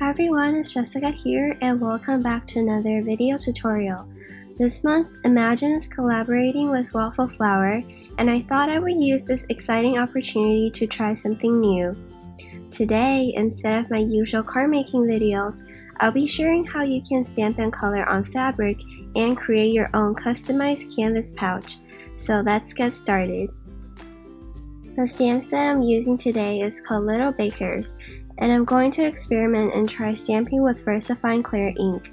Hi everyone, it's Jessica here and welcome back to another video tutorial. This month, Imagine is collaborating with Waffle flower, and I thought I would use this exciting opportunity to try something new. Today, instead of my usual card making videos, I'll be sharing how you can stamp and color on fabric and create your own customized canvas pouch. So let's get started. The stamp set I'm using today is called Little Bakers, and I'm going to experiment and try stamping with VersaFine Clear ink.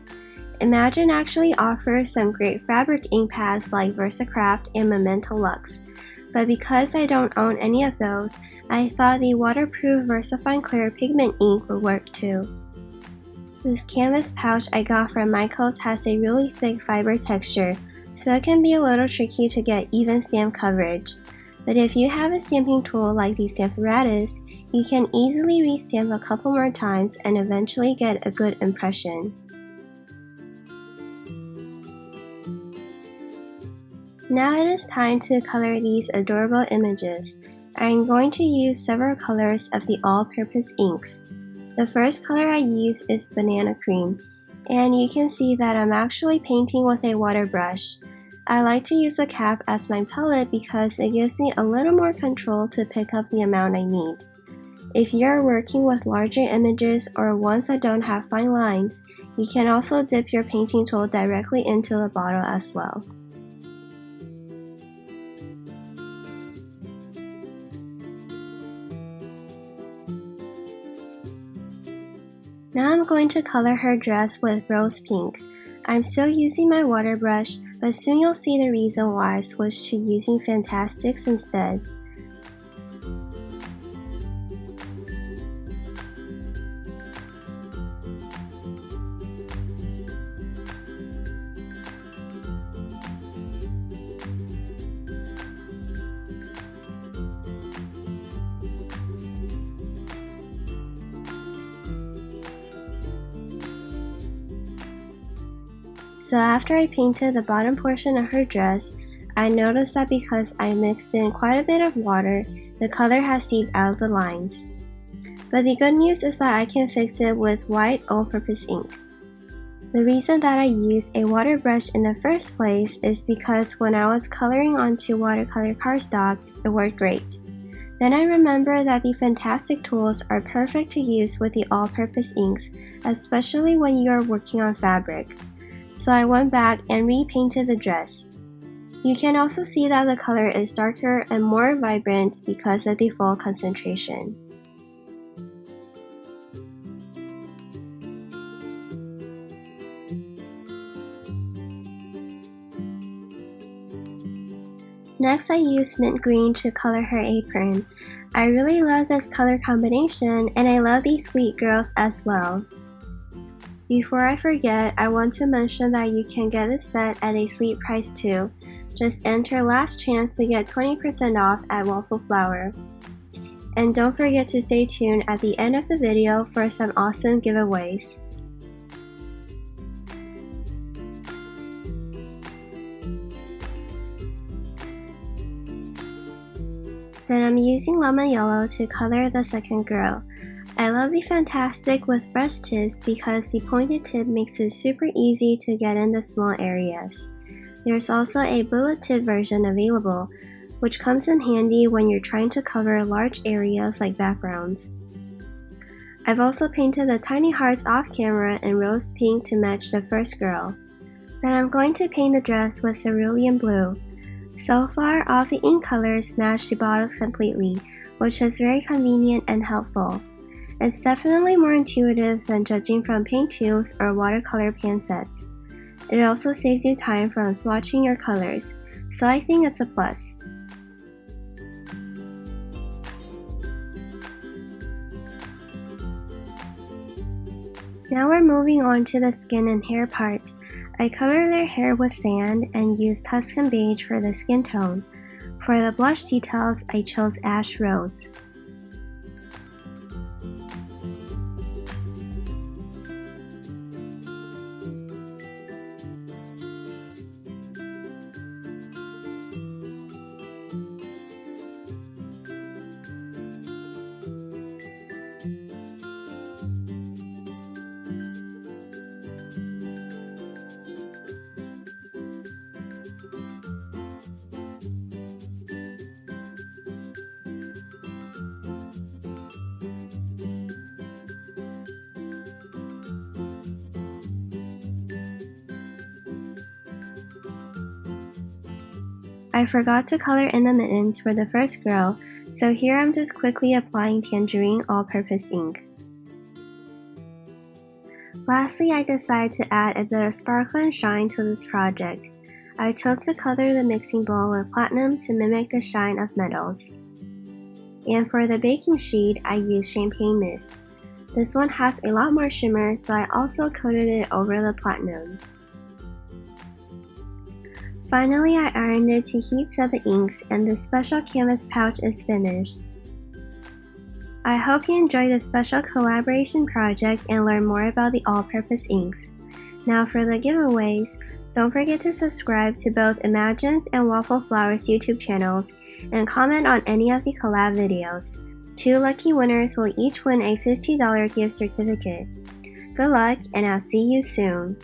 Imagine actually offers some great fabric ink pads like VersaCraft and Memento Luxe, but because I don't own any of those, I thought the waterproof VersaFine Clear pigment ink would work too. This canvas pouch I got from Michaels has a really thick fiber texture, so it can be a little tricky to get even stamp coverage. But if you have a stamping tool like the Stamparatus, you can easily restamp a couple more times and eventually get a good impression. Now it is time to color these adorable images. I am going to use several colors of the all-purpose inks. The first color I use is Banana Cream, and you can see that I'm actually painting with a water brush. I like to use a cap as my palette because it gives me a little more control to pick up the amount I need. If you're working with larger images or ones that don't have fine lines, you can also dip your painting tool directly into the bottle as well. Now I'm going to color her dress with rose pink. I'm still using my water brush, but soon you'll see the reason why I switched to using Fantastics instead. So after I painted the bottom portion of her dress, I noticed that because I mixed in quite a bit of water, the color has seeped out of the lines. But the good news is that I can fix it with white all-purpose ink. The reason that I used a water brush in the first place is because when I was coloring onto watercolor cardstock, it worked great. Then I remembered that the Fantastic tools are perfect to use with the all-purpose inks, especially when you are working on fabric. So I went back and repainted the dress. You can also see that the color is darker and more vibrant because of the full concentration. Next, I used mint green to color her apron. I really love this color combination, and I love these sweet girls as well. Before I forget, I want to mention that you can get this set at a sweet price too. Just enter last chance to get 20% off at Waffle flower. And don't forget to stay tuned at the end of the video for some awesome giveaways. Then I'm using lemon yellow to color the second girl. I love the Fantastic with brush tips because the pointed tip makes it super easy to get in the small areas. There's also a bullet tip version available, which comes in handy when you're trying to cover large areas like backgrounds. I've also painted the tiny hearts off camera in rose pink to match the first girl. Then I'm going to paint the dress with cerulean blue. So far, all the ink colors match the bottles completely, which is very convenient and helpful. It's definitely more intuitive than judging from paint tubes or watercolor pan sets. It also saves you time from swatching your colors, so I think it's a plus. Now we're moving on to the skin and hair part. I color their hair with sand and use Tuscan beige for the skin tone. For the blush details, I chose ash rose. I forgot to color in the mittens for the first girl, so here I'm just quickly applying tangerine all-purpose ink. Lastly, I decided to add a bit of sparkle and shine to this project. I chose to color the mixing bowl with platinum to mimic the shine of metals. And for the baking sheet, I used champagne mist. This one has a lot more shimmer, so I also coated it over the platinum. Finally, I ironed it to heat set the inks, and this special canvas pouch is finished. I hope you enjoyed this special collaboration project and learn more about the all-purpose inks. Now for the giveaways, don't forget to subscribe to both Imagines and Waffle Flowers YouTube channels and comment on any of the collab videos. 2 lucky winners will each win a $50 gift certificate. Good luck, and I'll see you soon!